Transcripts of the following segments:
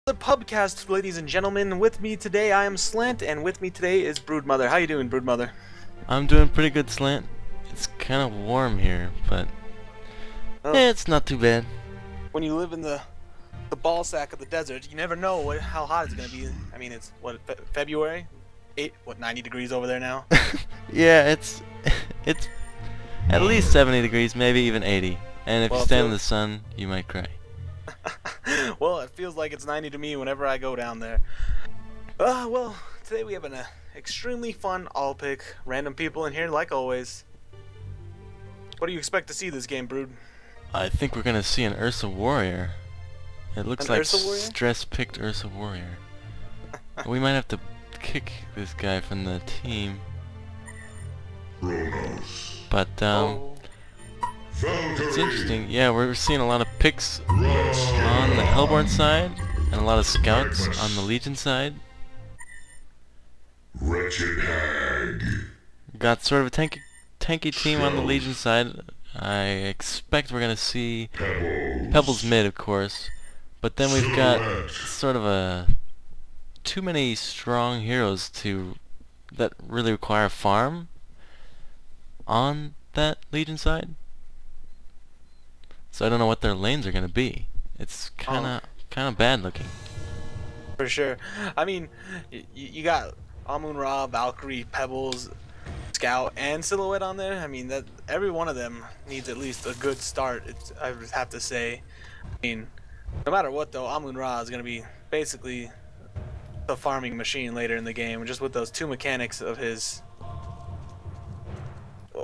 The PubCast, ladies and gentlemen. With me today, I am Slant, and with me today is Broodmother. How you doing, Broodmother? I'm doing pretty good, Slant. It's kind of warm here, but it's not too bad. When you live in the ball sack of the desert, you never know how hot it's gonna be. I mean, it's what, February? 90 degrees over there now? Yeah, it's at least 70 degrees, maybe even 80. And if you stand in the sun, you might cry. Well, it feels like it's 90 to me whenever I go down there. Well, today we have an extremely fun all-pick random people in here, like always. What do you expect to see this game, Brood? I think we're gonna see an Ursa Warrior. It looks like stress-picked Ursa Warrior. We might have to kick this guy from the team. But it's interesting. Yeah, we're seeing a lot of picks on the Hellborn side and a lot of scouts on the Legion side. Wretched hag. Got sort of a tanky team on the Legion side. I expect we're gonna see Pebbles mid, of course, but then we've got sort of too many strong heroes that really require farm on that Legion side. So I don't know what their lanes are gonna be. It's kind of bad looking. For sure. I mean, you got Amun-Ra, Valkyrie, Pebbles, Scout, and Silhouette on there. I mean, that every one of them needs at least a good start. I would have to say. I mean, no matter what though, Amun-Ra is gonna be basically the farming machine later in the game, just with those two mechanics of his.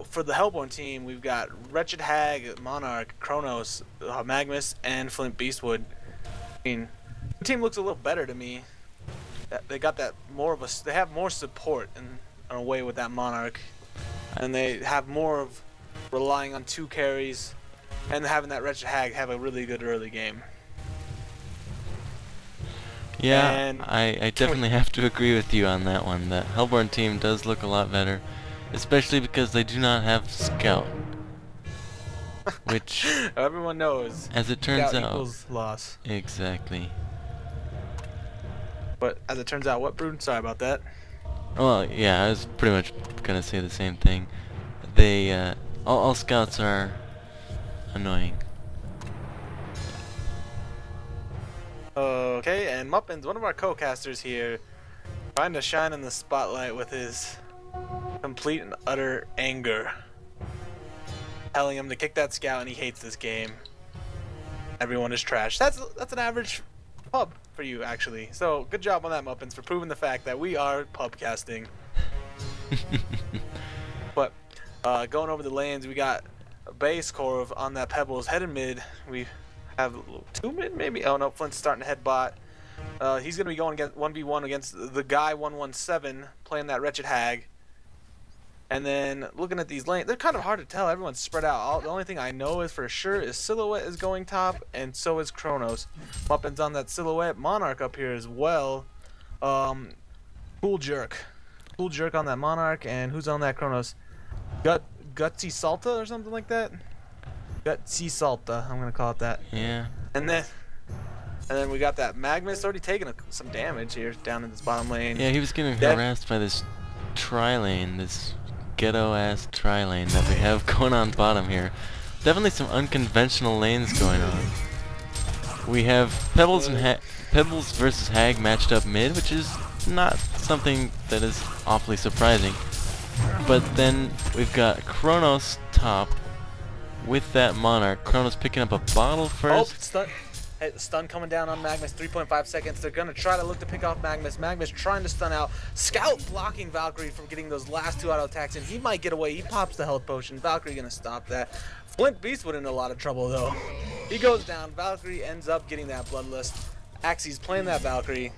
For the Hellborn team, we've got Wretched Hag, Monarch, Kronos, Magmus, and Flint Beastwood. I mean, the team looks a little better to me. They got that they have more support in a way with that Monarch, and they have more of relying on two carries, and having that Wretched Hag have a really good early game. Yeah, and I definitely have to agree with you on that one. That Hellborn team does look a lot better. Especially because they do not have Scout, which everyone knows, as it turns out, equals loss. Exactly. But as it turns out, what, Brood? Sorry about that. Well, yeah, I was pretty much gonna say the same thing. They all Scouts are annoying. Okay, and Muppins, one of our co-casters here, trying to shine in the spotlight with his complete and utter anger, telling him to kick that Scout, and he hates this game. Everyone is trash. That's an average pub for you, actually. So good job on that, Muppins, for proving the fact that we are pubcasting. But going over the lanes, we got a base core on that Pebbles head and mid. We have two mid, maybe. Oh no, Flint's starting to head bot. He's gonna be going against 1v1 against the guy 117 playing that Wretched Hag. And then looking at these lanes, they're kind of hard to tell. Everyone's spread out. The only thing I know is for sure is Silhouette is going top, and so is Kronos. Muppins on that Silhouette. Monarch up here as well. Cool Jerk on that Monarch, and who's on that Kronos? Gutsy Salta or something like that. Gutsy Salta, I'm gonna call it that. Yeah. And then we got that Magmus already taking some damage here down in this bottom lane. Yeah, he was getting harassed by this tri-lane, this ghetto-ass tri-lane that we have going on bottom here. Definitely some unconventional lanes going on. We have Pebbles versus Hag matched up mid, which is not something that is awfully surprising. But then we've got Kronos top with that Monarch. Kronos picking up a bottle first. Oh, stun coming down on Magmus, 3.5 seconds. They're going to try to look to pick off Magmus. Magmus trying to stun out. Scout blocking Valkyrie from getting those last two auto attacks, and he might get away. He pops the health potion. Valkyrie going to stop that. Flint Beastwood in a lot of trouble, though. He goes down. Valkyrie ends up getting that Bloodlust. Axie's playing that Valkyrie.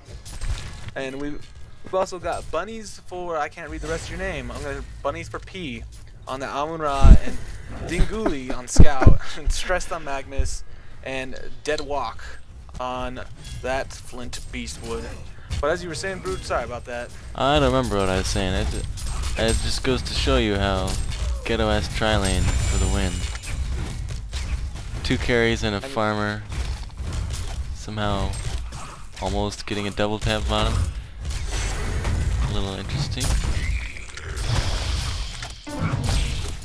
And we've also got Bunnies for, I can't read the rest of your name. I'm going to Bunnies for P on the Amun-Ra, and Dinguli on Scout, and Stressed on Magmus, and Dead Walk on that Flint Beastwood. But as you were saying, Brood, sorry about that. I don't remember what I was saying. It just goes to show you how ghetto-ass tri-lane for the win. 2 carries and a farmer somehow almost getting a double tap bottom. A little interesting.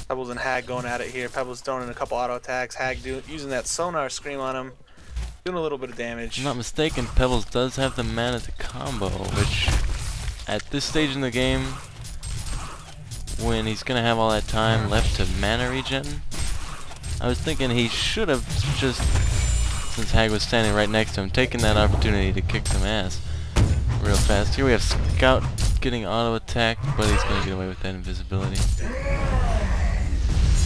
Pebbles and Hag going at it here. Pebbles throwing in a couple auto attacks. Hag using that sonar scream on him, doing a little bit of damage. If I'm not mistaken, Pebbles does have the mana to combo, which at this stage in the game, when he's gonna have all that time left to mana regen, I was thinking he should have just, since Hag was standing right next to him, taken that opportunity to kick some ass real fast. Here we have Scout getting auto attacked, but he's gonna get away with that invisibility.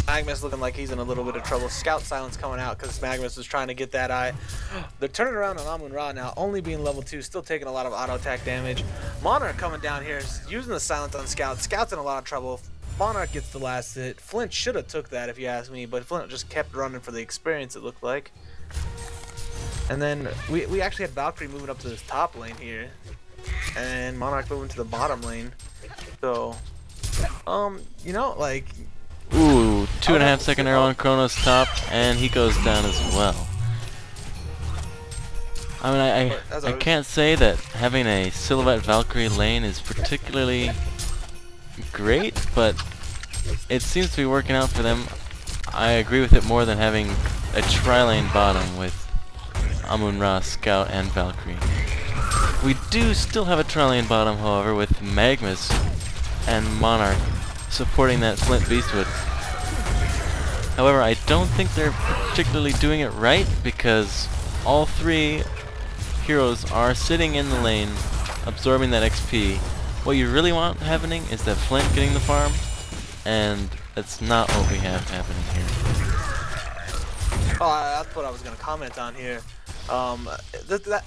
Magnus looking like he's in a little bit of trouble. Scout silence coming out because Magnus was trying to get that eye. They're turning around on Amun-Ra now, only being level 2, still taking a lot of auto attack damage. Monarch coming down here, using the silence on Scout. Scout's in a lot of trouble. Monarch gets the last hit. Flint should have took that if you ask me, but Flint just kept running for the experience, it looked like. And then we actually had Valkyrie moving up to this top lane here, and Monarch moving to the bottom lane. So, you know, like... Ooh, 2.5 second arrow on Chronos top, and he goes down as well. I mean, I can't say that having a Silhouette Valkyrie lane is particularly great, but it seems to be working out for them. I agree with it more than having a tri-lane bottom with Amun-Ra, Scout, and Valkyrie. We do still have a tri-lane bottom, however, with Magnus and Monarch supporting that Flint Beastwood. However, I don't think they're particularly doing it right, because all three heroes are sitting in the lane, absorbing that XP. What you really want happening is that Flint getting the farm, and that's not what we have happening here. Oh, that's what I was going to comment on here.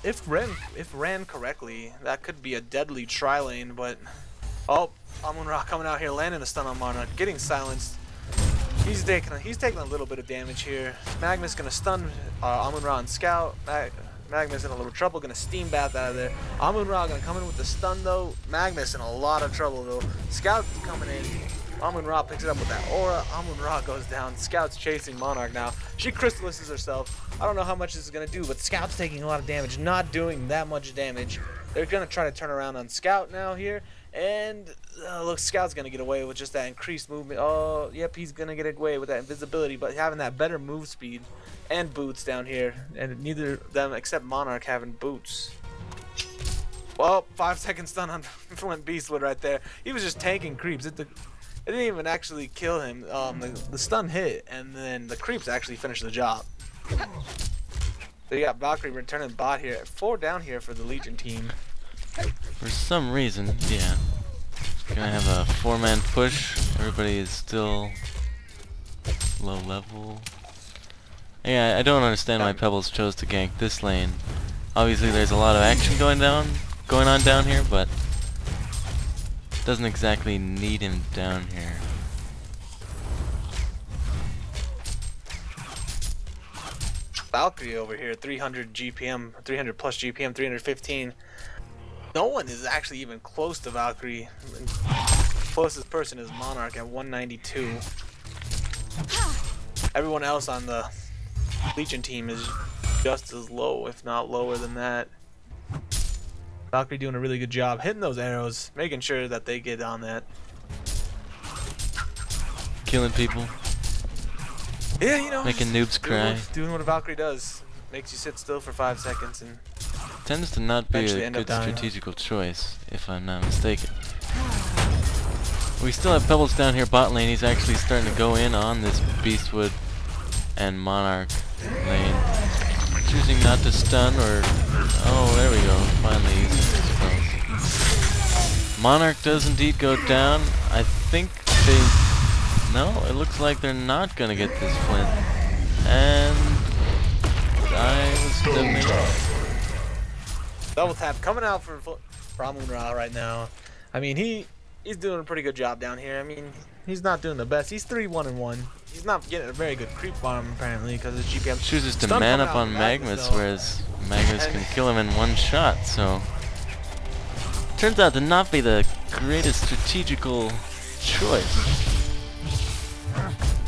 If ran correctly, that could be a deadly tri-lane, but... Oh, Amun-Ra coming out here, landing a stun on Monarch, getting silenced. He's taking a little bit of damage here. Magnus gonna stun Amun-Ra and Scout. Magnus in a little trouble, gonna steam bath out of there. Amun-Ra gonna come in with the stun though. Magnus in a lot of trouble though. Scout coming in. Amun-Ra picks it up with that aura. Amun-Ra goes down. Scout's chasing Monarch now. She crystallizes herself. I don't know how much this is gonna do, but Scout's taking a lot of damage, not doing that much damage. They're gonna try to turn around on Scout now here. And look, Scout's gonna get away with just that increased movement. Oh, yep, he's gonna get away with that invisibility, but having that better move speed and boots down here, and neither of them except Monarch having boots. Well, 5 second stun on Flint Beastwood right there. He was just tanking creeps. It didn't even actually kill him. The stun hit, and then the creeps actually finished the job. So you got Valkyrie returning bot here. 4 down here for the Legion team. For some reason, yeah. Gonna have a 4-man push. Everybody is still low level. Yeah, I don't understand why Pebbles chose to gank this lane. Obviously there's a lot of action going on down here, but doesn't exactly need him down here. Valkyrie over here, 300 GPM, 300 plus GPM, 315. No one is actually even close to Valkyrie. Closest person is Monarch at 192. Everyone else on the Legion team is just as low, if not lower than that. Valkyrie doing a really good job hitting those arrows, making sure that they get on that. Killing people. Yeah, you know, making noobs cry. Doing what a Valkyrie does. Makes you sit still for 5 seconds and tends to not be a good strategical choice, if I'm not mistaken. We still have Pebbles down here bot lane. He's actually starting to go in on this Beastwood and Monarch lane. Choosing not to stun or... Oh, there we go. Finally using his spells. Monarch does indeed go down. I think they... No, it looks like they're not going to get this Flint. And... I was definitely... Double tap coming out for Amun-Ra right now. I mean, he's doing a pretty good job down here. I mean, he's not doing the best. He's 3-1-1. He's not getting a very good creep farm apparently because his GPM chooses to man up on Magnus, whereas Magnus can kill him in one shot. So turns out to not be the greatest strategical choice.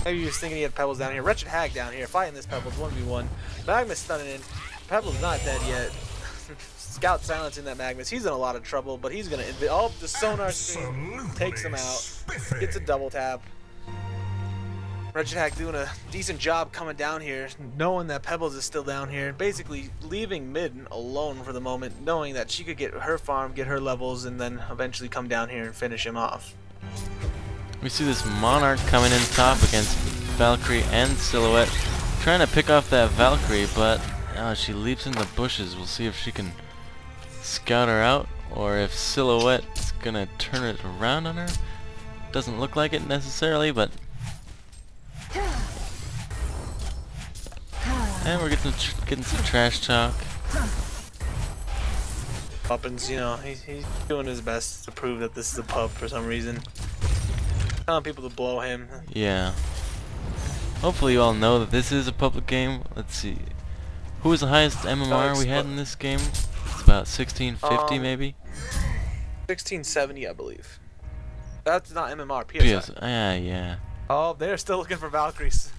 Maybe he was thinking he had Pebbles down here. Wretched Hag down here fighting this Pebbles 1v1. Magnus stunning in. Pebbles not dead yet. Scout silencing that Magnus. He's in a lot of trouble, but he's gonna. Oh, the sonar screen takes him out. Gets a double tap. Wretched Hag doing a decent job coming down here, knowing that Pebbles is still down here, basically leaving mid alone for the moment, knowing that she could get her farm, get her levels, and then eventually come down here and finish him off. We see this Monarch coming in top against Valkyrie and Silhouette, trying to pick off that Valkyrie, but she leaps in the bushes. We'll see if she can scout her out, or if Silhouette's gonna turn it around on her. Doesn't look like it necessarily, but and we're getting some trash talk. Poppins, you know, he's doing his best to prove that this is a pub for some reason. Telling people to blow him. Yeah. Hopefully you all know that this is a public game. Let's see. Who was the highest MMR we had in this game? It's about 1650 maybe? 1670, I believe. That's not MMR, PSI. Yeah. Oh, they're still looking for Valkyries.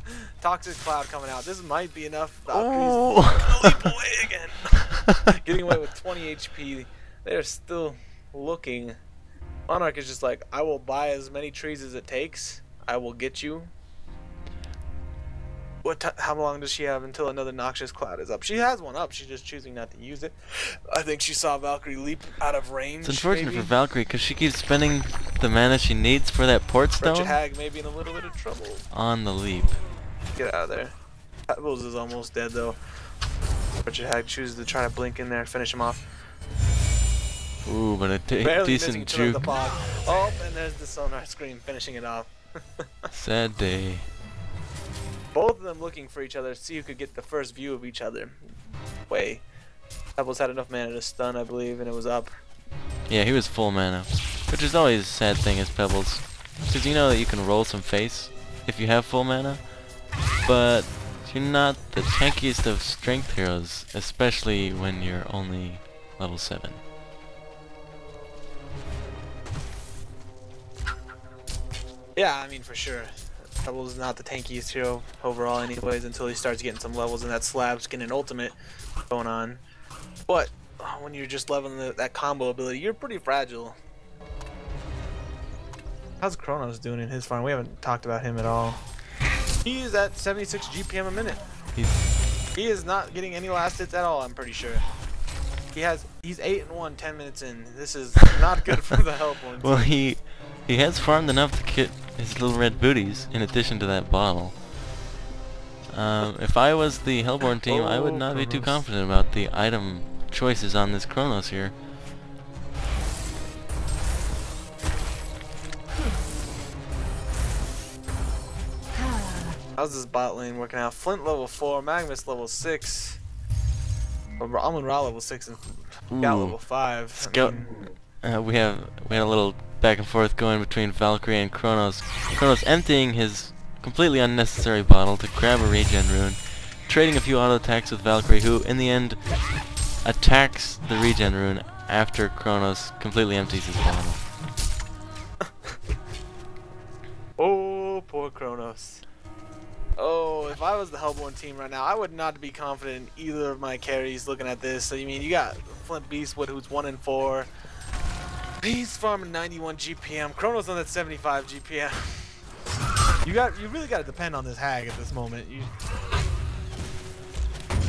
Toxic Cloud coming out. This might be enough. Valkyries Oh. gonna leap away again. Getting away with 20 HP. They're still looking. Monarch is just like, I will buy as many trees as it takes. I will get you. How long does she have until another Noxious Cloud is up? She has one up. She's just choosing not to use it. I think she saw Valkyrie leap out of range. It's unfortunate for Valkyrie because she keeps spending the mana she needs for that port stone. Wretched Hag may be in a little bit of trouble. On the leap. Get out of there. Pebbles is almost dead though. Wretched Hag chooses to try to blink in there and finish him off. Ooh, but a decent juke. Oh, and there's the sonar screen finishing it off. Sad day. Both of them looking for each other to see who could get the first view of each other. Pebbles had enough mana to stun, I believe, and it was up. Yeah, he was full mana, which is always a sad thing as Pebbles, because you know that you can roll some face if you have full mana, but you're not the tankiest of strength heroes, especially when you're only level 7. Yeah, I mean, for sure. Pebbles is not the tankiest hero overall anyways until he starts getting some levels and that slab's getting an ultimate going on. But when you're just leveling that combo ability, you're pretty fragile. How's Kronos doing in his farm? We haven't talked about him at all. He is at 76 GPM a minute. He is not getting any last hits at all, I'm pretty sure. He's 8-1 10 minutes in. This is not good for the Hellborn team. Well, he has farmed enough to get his little red booties in addition to that bottle. If I was the Hellborn team, I would not be too confident about the item choices on this Kronos here. How's this bot lane working out? Flint level 4, Magnus level 6, Amun Ra level 6, and Scout level 5. Scout. We had a little back and forth going between Valkyrie and Kronos. Kronos emptying his completely unnecessary bottle to grab a regen rune, trading a few auto attacks with Valkyrie, who in the end attacks the regen rune after Kronos completely empties his bottle. Oh, poor Kronos. Oh, if I was the Hellborn team right now, I would not be confident in either of my carries looking at this. So, you mean, you got Flint Beastwood, who's 1-4. He's farming 91 GPM. Kronos on that 75 GPM. You really got to depend on this Hag at this moment.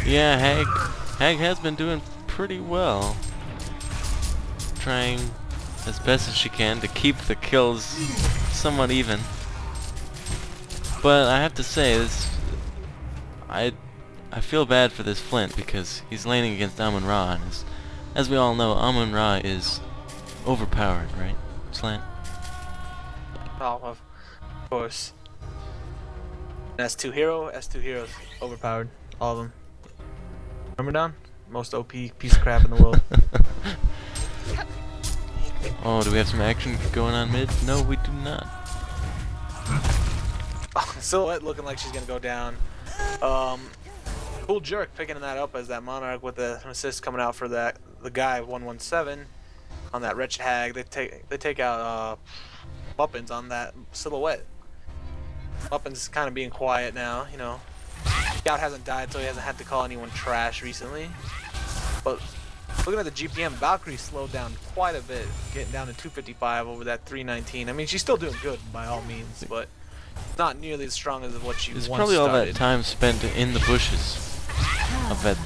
Yeah, Hag has been doing pretty well. Trying as best as she can to keep the kills somewhat even. But I have to say, I feel bad for this Flint because he's laning against Amun Ra, and as we all know, Amun Ra is overpowered, right, Slant? Oh, of course. S2 heroes, overpowered, all of them. Remember, Don? Most OP piece of crap in the world. Oh, do we have some action going on mid? No, we do not. Silhouette looking like she's gonna go down. Cool Jerk picking that up as that Monarch with the assist coming out for the guy 117 on that Wretched Hag. They take out Muppins on that Silhouette. Muppins kind of being quiet now, you know. Scout hasn't died, so he hasn't had to call anyone trash recently. But Looking at the GPM, Valkyrie slowed down quite a bit, getting down to 255 over that 319. I mean, she's still doing good by all means, but not nearly as strong as what she It's once probably all started. that time spent in the bushes. I bet.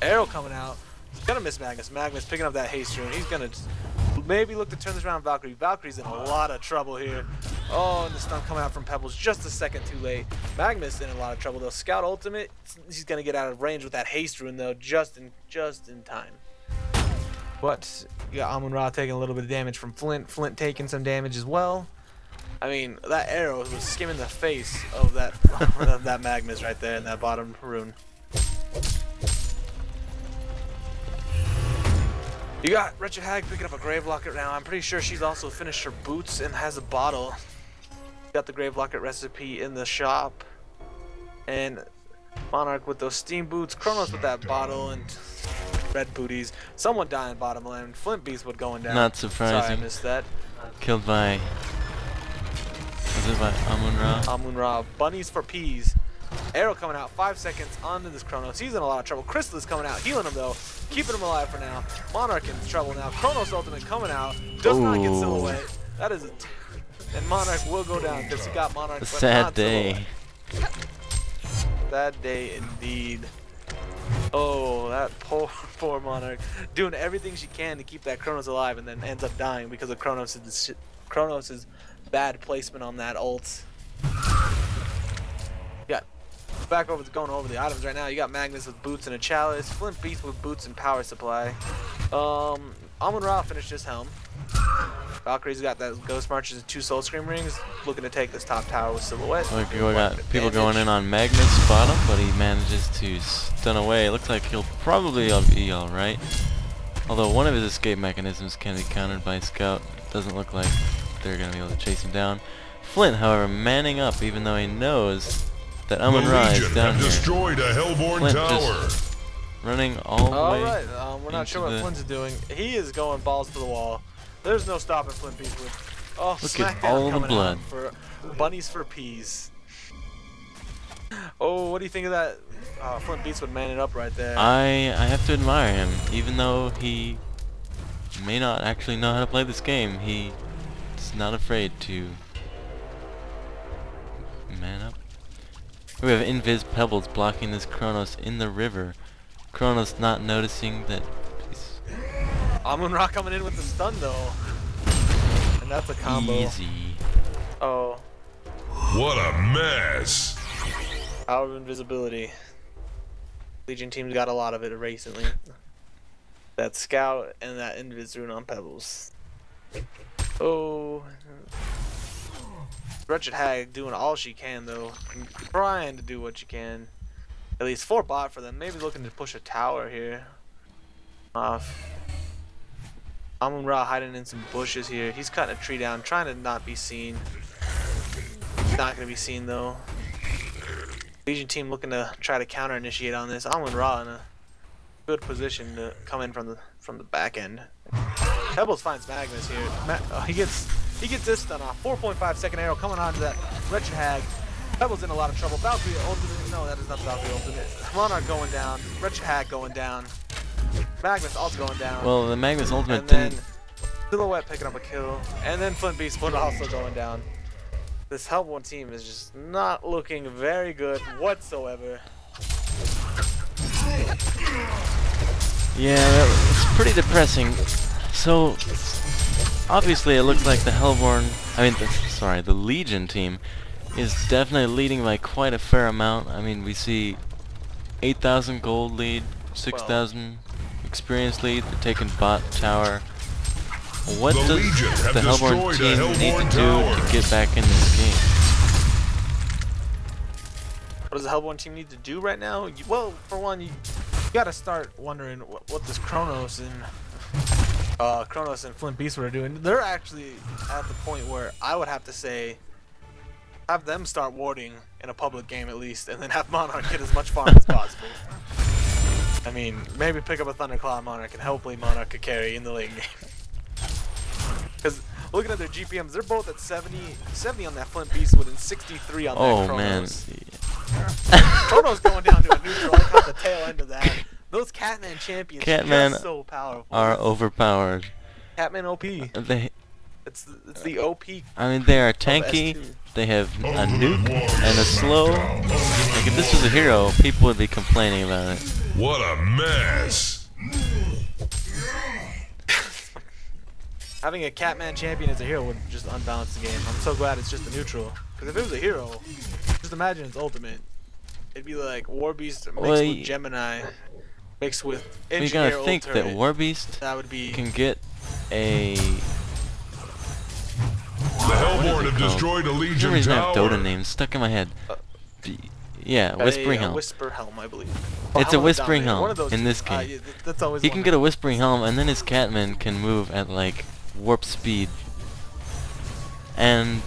Arrow coming out. He's gonna miss Magnus. Magnus picking up that haste rune. He's gonna maybe look to turn this around on Valkyrie. Valkyrie's in a lot of trouble here. Oh, and the stun coming out from Pebbles just a second too late. Magnus in a lot of trouble though. Scout ultimate. He's gonna get out of range with that haste rune though, just in time. But you got Amun-Ra taking a little bit of damage from Flint. Flint taking some damage as well. I mean, that arrow was skimming the face of that of that Magnus right there in that bottom rune. You got Wretched Hag picking up a Grave Locket now. I'm pretty sure she's also finished her boots and has a bottle. Got the Grave Locket recipe in the shop. And Monarch with those steam boots. Kronos with that bottle and red booties. Someone dying bottom lane. Flint Beastwood going down. Not surprising. Sorry, I missed that. Killed by. Was it by Amun-Ra? Amun-Ra. Bunnies for peas. Arrow coming out, 5 seconds onto this Kronos. He's in a lot of trouble. Crystal is coming out, healing him though, keeping him alive for now. Monarch in trouble now. Kronos ultimate coming out, does not get silhouette. That is and Monarch will go down because he got Monarch. A sad day. Sad day indeed. Oh, that poor Monarch doing everything she can to keep that Kronos alive, and then ends up dying because of Kronos's bad placement on that ult. Yeah. Back over to going over the items right now. You got Magnus with boots and a chalice, Flint Beast with boots and power supply. Amun-Ra finished his helm. Valkyrie's got that Ghost Marches and 2 Soul Scream rings, looking to take this top tower with silhouette. Look, we got people going in on Magnus bottom, but he manages to stun away. Looks like he'll probably be alright. Although one of his escape mechanisms can be countered by Scout. Doesn't look like they're going to be able to chase him down. Flint, however, manning up even though he knows that Amun-Ra is down here. Destroyed a Hellborn Flint tower. just running all the way. Alright, we're not sure what Flint's doing. He is going balls to the wall. There's no stopping Flint Beastwood. Oh, look at all the blood. For bunnies for peas. Oh, what do you think of that? Flint Beastwood manning up right there. I have to admire him, even though he may not actually know how to play this game. He is not afraid to man up. We have Invis Pebbles blocking this Kronos in the river. Kronos not noticing that he's Amun-Ra coming in with the stun though. And that's a combo. easy. Oh. What a mess. Power of invisibility. Legion team's got a lot of it recently. That Scout and that Invis rune on Pebbles. Oh. Wretched Hag doing all she can though. Trying to do what she can. At least 4 bot for them. Maybe looking to push a tower here. Amun-Ra hiding in some bushes here. He's cutting a tree down, trying to not be seen. Not gonna be seen though. Legion team looking to try to counter initiate on this. Amun-Ra in a good position to come in from the back end. Pebbles finds Magnus here. He gets this stun off. 4.5 second arrow coming onto that Wretched Hag. Pebbles in a lot of trouble. Valkyrie ultimate. No, that is not the Valkyrie ultimate. Monarch going down. Wretched Hag going down. Magnus also going down. Well, the Magnus ultimate and then didn't. Silhouette picking up a kill. And then Flint Beastwood also going down. This Hellborn team is just not looking very good whatsoever. Yeah, it's pretty depressing. So, obviously it looks like the the Legion team is definitely leading by quite a fair amount. I mean, we see 8,000 gold lead, 6,000 experience lead, they're taking bot tower. What does the Hellborn team need to do to get back in this game? What does the Hellborn team need to do right now? Well, for one, you gotta start wondering what this Kronos and Flint Beastwood are doing. They're actually at the point where I would have to say, have them start warding in a public game at least, and then have Monarch get as much farm as possible. I mean, maybe pick up a Thunderclaw Monarch, and hopefully Monarch could carry in the late game. Because looking at their GPMs, they're both at 70 on that Flint Beastwood and 63 on that Kronos. Oh man. Kronos going down to a neutral. I caught the tail end of that. Those Catman champions Catman are just so powerful. are overpowered. Catman OP. They, It's the OP. I mean, they are of tanky. S2. They have a nuke and a slow. Like if this was a hero, people would be complaining about it. What a mess. Having a Catman champion as a hero would just unbalance the game. I'm so glad it's just a neutral. Because if it was a hero, just imagine its ultimate. It'd be like Warbeast mixed with Gemini, mixed with Engineer. You gotta think Turret. that Warbeast That would be can get a. The Hellborn have destroyed a For some Legion reason I have tower. Dota names stuck in my head. Yeah, Whispering Helm. Whisper Helm, I believe. It's a Whispering Dominator. One Helm of those in two. this game. Yeah, that's always He one can get a Whispering Helm, and then his Catman can move at like warp speed. And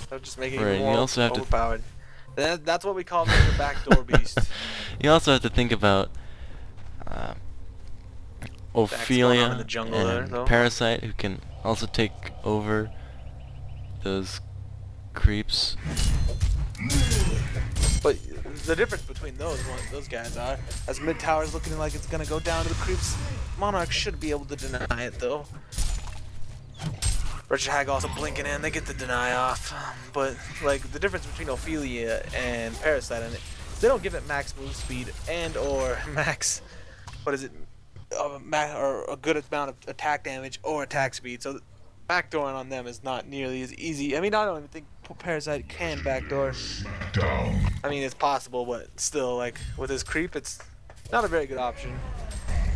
That would just make it Right, even you more also have to- overpowered. That's what we call Mr. Backdoor Beast. you also have to think about Ophelia in the jungle there, and though. Parasite, who can also take over those creeps. But the difference between those guys are, as mid tower's looking like it's gonna go down to the creeps, Monarch should be able to deny it though. Richard Hag also blinking in, they get the deny off. But like the difference between Ophelia and Parasite, and they don't give it max move speed and or max, what is it, or a good amount of attack damage or attack speed. So backdooring on them is not nearly as easy. I mean, I don't even think Parasite can backdoor. I mean, it's possible, but still, like with his creep, it's not a very good option.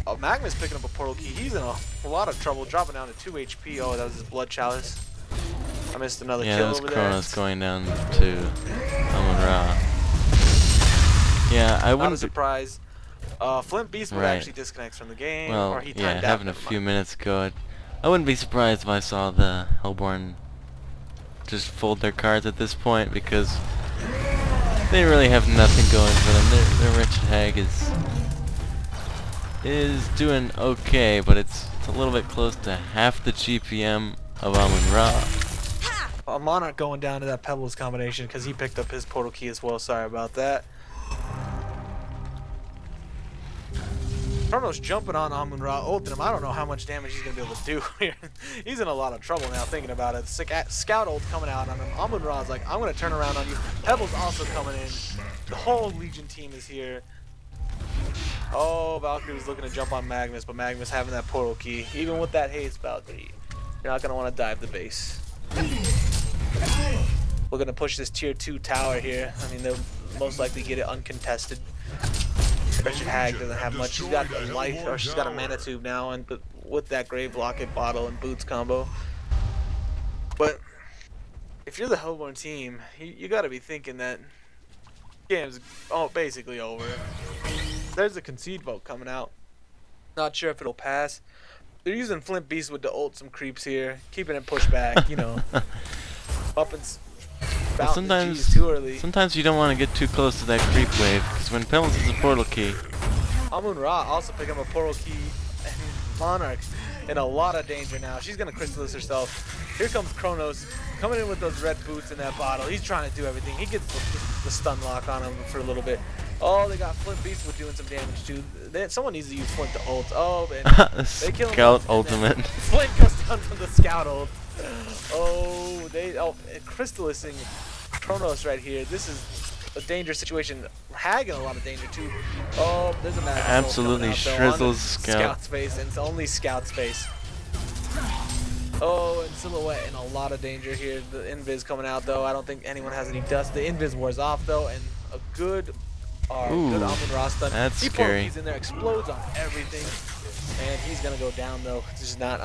Oh, Magma's picking up a portal key. He's in a lot of trouble, dropping down to 2 HP. Oh, that was his blood chalice. I missed another kill over there. Yeah, that's Kronos going down to Amun-Ra. Yeah, I Not a wouldn't. surprise. Flint Beast would Right. actually disconnect from the game, Well, or he timed yeah, out. having a never few mind. minutes ago, I wouldn't be surprised if I saw the Hellborn just fold their cards at this point, because they really have nothing going for them. Their Richard Hag is doing okay, but it's a little bit close to half the GPM of Amun-Ra. Monarch going down to that Pebbles combination because he picked up his portal key as well. Sorry about that. Kronos jumping on Amun-Ra, ulting him. I don't know how much damage he's going to be able to do here. He's in a lot of trouble now thinking about it. Scout ult coming out on him. Amun-Ra's like, I'm going to turn around on you. Pebbles also coming in. The whole Legion team is here. Oh, Valkyrie was looking to jump on Magnus, but Magnus having that portal key. Even with that haste, Valkyrie, you're not going to want to dive the base. We're going to push this tier 2 tower here. I mean, they'll most likely get it uncontested. Richard Hag doesn't have much. She's got a life, or she's got a mana tube now, and but with that Grave Locket bottle and boots combo. But if you're the Hellborn team, you got to be thinking that game's basically over. There's a concede vote coming out. Not sure if it'll pass. They're using Flint Beastwood to ult some creeps here, keeping it pushed back. You know, up and Well, sometimes too early. you don't want to get too close to that creep wave, because when Pebbles is a portal key, Amun-Ra also picking up a portal key, and Monarch in a lot of danger now. She's gonna Crystallis herself. Here comes Kronos coming in with those red boots in that bottle. He's trying to do everything. He gets the stun lock on him for a little bit. Oh, they got Flint Beastwood doing some damage too. Someone needs to use Flint to ult. Oh, man. They kill him. Scout ultimate. Flint goes down from the Scout ult. Oh, Crystallizing Kronos right here. This is a dangerous situation. Hag in a lot of danger too. Oh, there's a magic ult Absolutely coming out, though, on shrizzles Scout. Scout's face, and it's only Scout's face. Oh, and Silhouette in a lot of danger here. The Invis coming out though. I don't think anyone has any dust. The Invis wears off though, and a good good Amun-Ra stun. That's he scary. He's in there, explodes on everything, and he's gonna go down though. Just not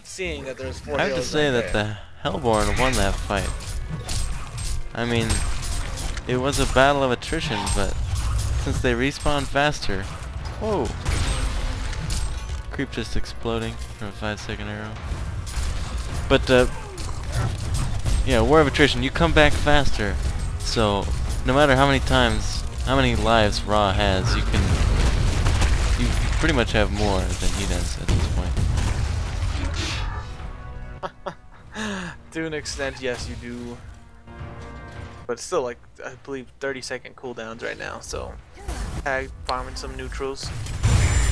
seeing that there's 4 I have to heroes say right that there. the Hellborn won that fight. I mean, it was a battle of attrition, but since they respawn faster, whoa! Creep just exploding from a 5-second arrow. But yeah, war of attrition. You come back faster, so no matter how many lives Ra has, you pretty much have more than he does at this point. To an extent, yes, you do. But still, like, I believe 30-second cooldowns right now, so Hag farming some neutrals.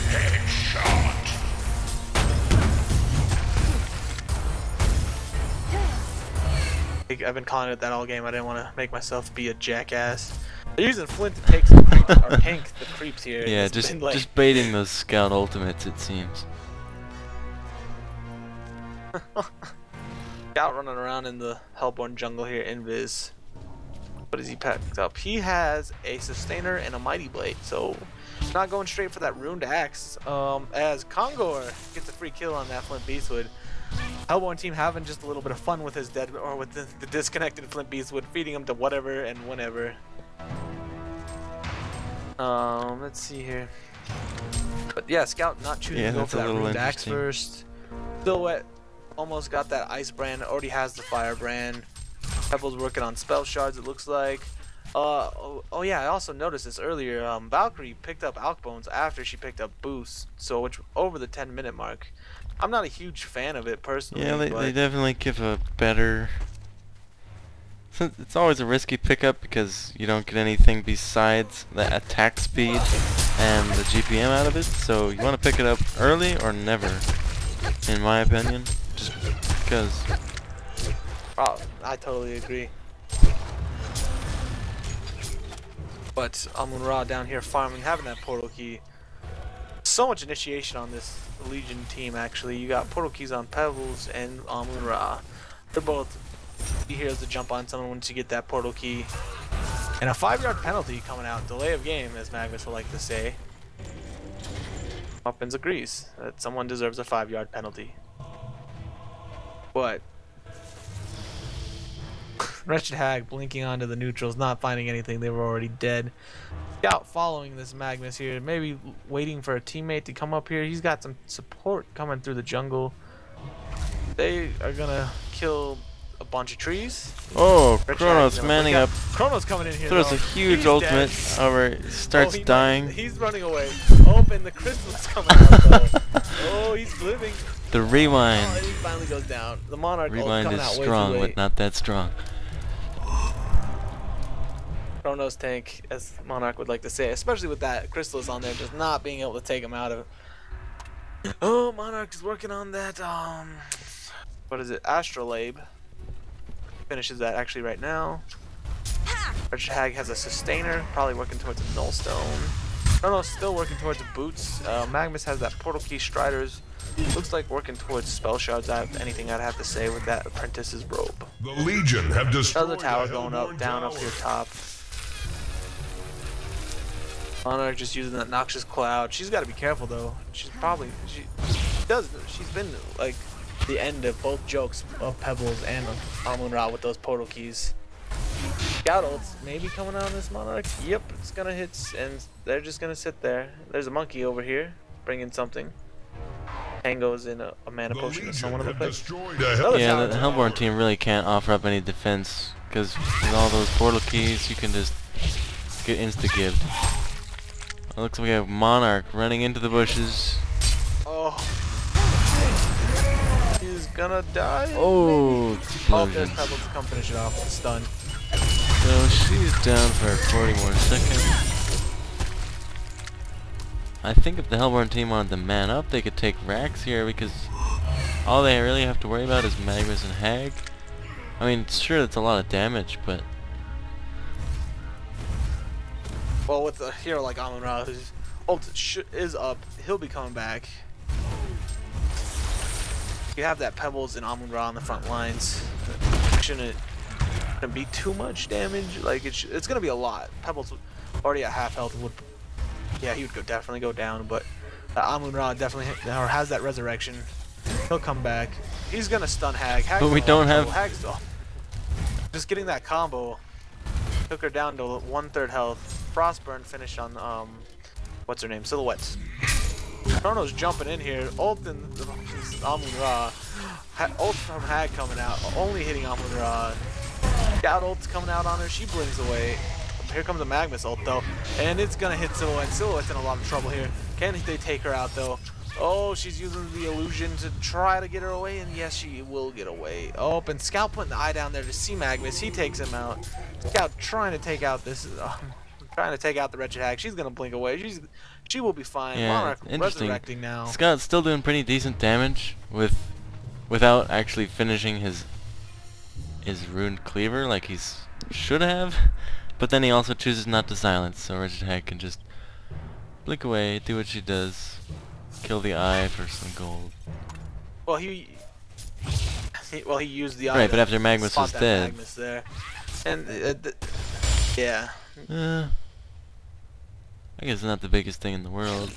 Headshot. I've been calling it that all game. I didn't want to make myself be a jackass. They're using Flint to take some creeps, or tank the creeps here. Yeah, It's just been, like, just baiting those scout ultimates, it seems. Scout running around in the Hellborn jungle here. Invis. What has he packed up? He has a Sustainer and a Mighty Blade, so not going straight for that Ruined Axe. As Kongor gets a free kill on that Flint Beastwood. Hellborn team having just a little bit of fun with his dead, or with the disconnected Flint Beastwood, feeding him to whatever and whenever. Let's see here. But yeah, Scout not choosing to go for that Ruined Axe first. Silhouette almost got that Ice Brand, already has the Fire Brand. Pebbles working on Spell Shards, it looks like. Oh yeah, I also noticed this earlier. Valkyrie picked up Alk Bones after she picked up Boost, so which over the 10-minute mark. I'm not a huge fan of it personally. Yeah, they definitely give a better... It's always a risky pickup because you don't get anything besides the attack speed and the GPM out of it, so you want to pick it up early or never, in my opinion, just because. Oh, I totally agree. But Amun-Ra down here farming, having that portal key. So much initiation on this Legion team actually. You got portal keys on Pebbles and Amun-Ra. They're both heroes to jump on someone once you get that portal key. And a 5-yard penalty coming out. Delay of game, as Magnus would like to say. Muffins agrees that someone deserves a 5-yard penalty. But Wretched Hag blinking onto the neutrals, not finding anything. They were already dead. Scout following this Magnus here, maybe waiting for a teammate to come up here. He's got some support coming through the jungle. They are gonna kill a bunch of trees. Oh, Chronos manning up. Chronos coming in here. Throws a huge ultimate over, starts dying. He's running away. Oh, and the crystal's coming out though. Oh, he's living. The rewind. Oh, he finally goes down. The Monarch rewind coming is out strong, way too late. but not that strong. Chronos tank, as Monarch would like to say, especially with that crystals on there, just not being able to take him out of it. Oh, Monarch is working on that, what is it, Astrolabe. Finishes that actually right now. Wretched Hag has a Sustainer, probably working towards a Nullstone. Chronos still working towards Boots. Magnus has that Portal Key Striders. Looks like working towards Spell Shards. Anything I'd have to say with that Apprentice's Robe. The Legion have destroyed Another tower the going up, Hellborn down tower. up here top. Monarch just using that Noxious Cloud. She's got to be careful though. She's been like the end of both jokes of Pebbles and Amun-Ra with those portal keys. Scout ults maybe coming out on this Monarch. Yep, it's gonna hit, and they're just gonna sit there. There's a monkey over here bringing something. Tango's in a mana potion or someone in the place. Yeah, the Hellborn team really can't offer up any defense because with all those portal keys, you can just get insta-gived. It looks like we have Monarch running into the bushes. Oh, he's gonna die. Oh, Oh, there's Pebbles to come finish it off with a stun. So she's down for 40 more seconds. I think if the Hellborn team wanted to man up, they could take Rax here because all they really have to worry about is Magnus and Hag. I mean, sure, that's a lot of damage, but... Well, with a hero like Amun-Ra, whose ult is up, he'll be coming back. You have that Pebbles and Amun-Ra on the front lines. Shouldn't be too much damage. Like it's gonna be a lot. Pebbles already at half health would, yeah, he would definitely go down. But Amun-Ra definitely has that resurrection. He'll come back. He's gonna stun Hag. But we don't have. Hag's just getting that combo. Took her down to 1/3 health. Frostburn finish on what's her name? Silhouettes. Chrono's jumping in here. Ult and Amun-Ra. Ult from Hag coming out. Only hitting Amun-Ra. Scout ult's coming out on her. She blinks away. Here comes a Magnus ult though, and it's gonna hit Silhouette. Silhouette's in a lot of trouble here. Can they take her out though? Oh, she's using the illusion to try to get her away, and yes, she will get away. Oh, and Scout putting the eye down there to see Magnus. He takes him out. Scout trying to take out this trying to take out the Wretched Hag. She's gonna blink away. She will be fine. Yeah, Monarch interesting. resurrecting now. Scott's still doing pretty decent damage without actually finishing his Rune Cleaver like he's should have. But then he also chooses not to silence, so Wretched Hag can just blink away, do what she does, kill the eye for some gold. Well, he used the eye. Right, but after Magnus spot was that dead. Magnus there. And yeah. I guess it's not the biggest thing in the world.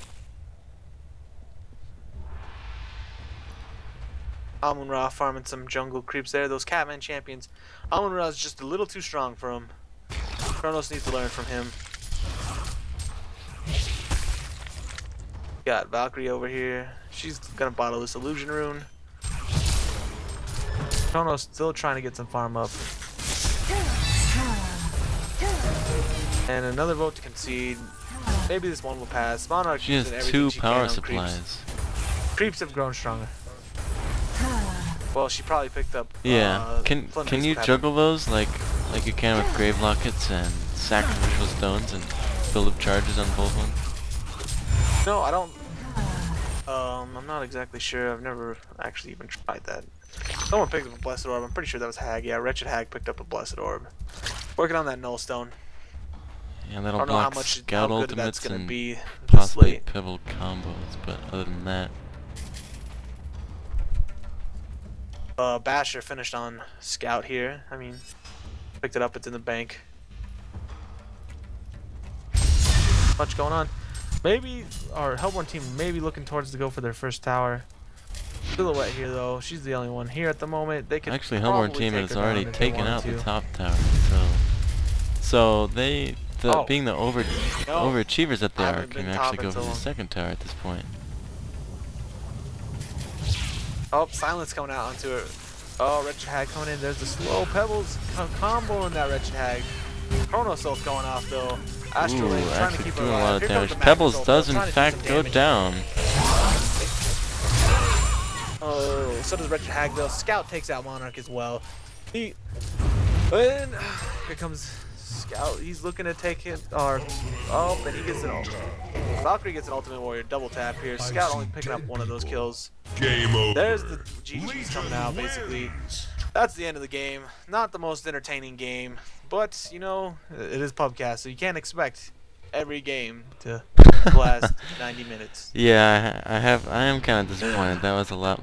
Amun-Ra farming some jungle creeps there. Those Catman champions. Amun-Ra is just a little too strong for him. Kronos needs to learn from him. Got Valkyrie over here. She's gonna bottle this illusion rune. Kronos still trying to get some farm up. And another vote to concede. Maybe this one will pass. Monarch She has using everything 2 power on supplies. Creeps have grown stronger. Well, she probably picked up. Yeah. Can you juggle those like you can with grave lockets and sacrificial stones and build up charges on both ones? No, I don't. I'm not exactly sure. I've never actually even tried that. Someone picked up a Blessed Orb. I'm pretty sure that was Hag. Yeah, Wretched Hag picked up a Blessed Orb. Working on that Null Stone. Yeah, that'll I don't know how block much Scout how good that's ultimates gonna and be possibly this late. Pebble combos, but other than that. Basher finished on Scout here. I mean, picked it up. It's in the bank. Much going on. Maybe our Hellborn team may be looking towards to go for their first tower. Silhouette here though. She's the only one here at the moment. They could Actually, Hellborn probably team take has her already down if they taken out wanted the to. top tower, so being the overachievers that they are, haven't can been actually top go for the until- second tower at this point. Oh, Silence coming out onto it. Oh, Wretched Hag coming in. There's the slow Pebbles combo in that Wretched Hag. Chronos Ult going off though. Astrolabe trying to Actually keep her doing a alive. lot of Here comes damage. the Pebbles Magnus does Ult, in trying to do fact some go damage. down. Oh, so does Wretched Hag though. Scout takes out Monarch as well. And here comes Scout. He's looking to take it. And he gets an ult. Valkyrie gets an Ultimate Warrior double tap here. Scout only picking up one of those kills. Game over. There's the GG's coming out basically. That's the end of the game. Not the most entertaining game, but you know, it is PubCast, so you can't expect every game to last 90 minutes. Yeah, I am kind of disappointed. That was a lot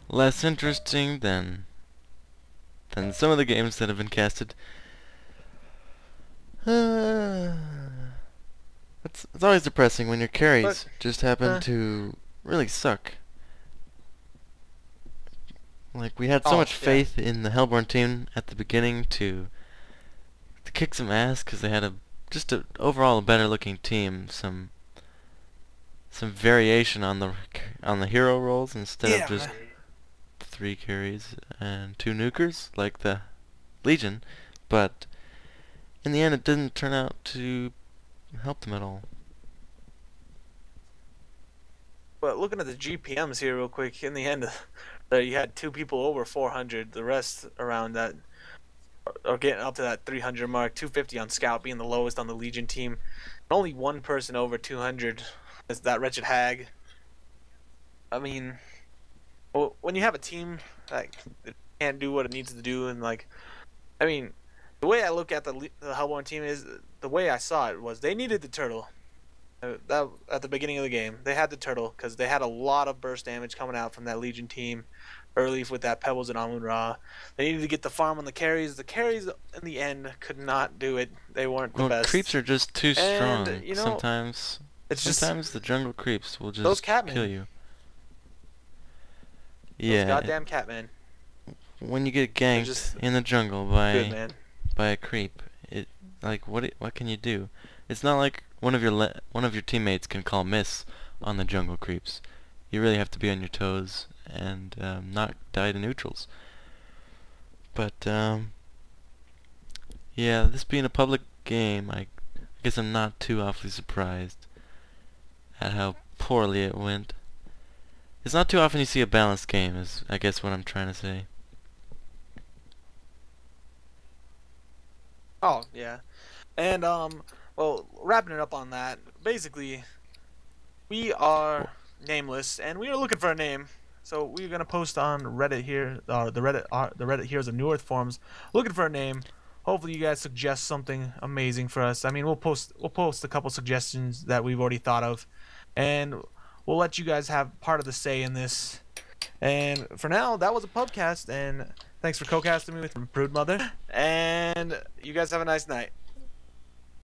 less interesting than some of the games that have been casted. It's always depressing when your carries just happen to really suck. Like, we had so much faith in the Hellborn team at the beginning to kick some ass because they had overall a better looking team, some variation on the hero roles instead of just 3 carries and 2 nukers like the Legion, but in the end it didn't turn out to help them at all. But looking at the GPMs here real quick, in the end, you had 2 people over 400. The rest around that are getting up to that 300 mark. 250 on Scout being the lowest on the Legion team. And only 1 person over 200 is that Wretched Hag. I mean, when you have a team that can't do what it needs to do, and like, I mean, the way I look at the Hellborn team is, the way I saw it was they needed the turtle. That at the beginning of the game, they had the turtle because they had a lot of burst damage coming out from that Legion team early with that Pebbles and Amun-Ra. They needed to get the farm on the carries. The carries in the end could not do it. They weren't the best. Creeps are just too strong. You know, sometimes the jungle creeps will just kill you. Those goddamn Catmen. When you get ganked in the jungle by a creep, what can you do? It's not like one of your teammates can call miss on the jungle creeps. You really have to be on your toes and not die to neutrals. But yeah, this being a public game, I guess I'm not too awfully surprised at how poorly it went. It's not too often you see a balanced game, is I guess what I'm trying to say. Oh yeah, and well, wrapping it up on that, basically, we are nameless, and we are looking for a name. So we're gonna post on Reddit here, the Reddit Heroes of New Earth forums, looking for a name. Hopefully, you guys suggest something amazing for us. I mean, we'll post a couple suggestions that we've already thought of, and we'll let you guys have part of the say in this. And for now, that was a PubCast, and thanks for co-casting me with Brood Mother. And you guys have a nice night.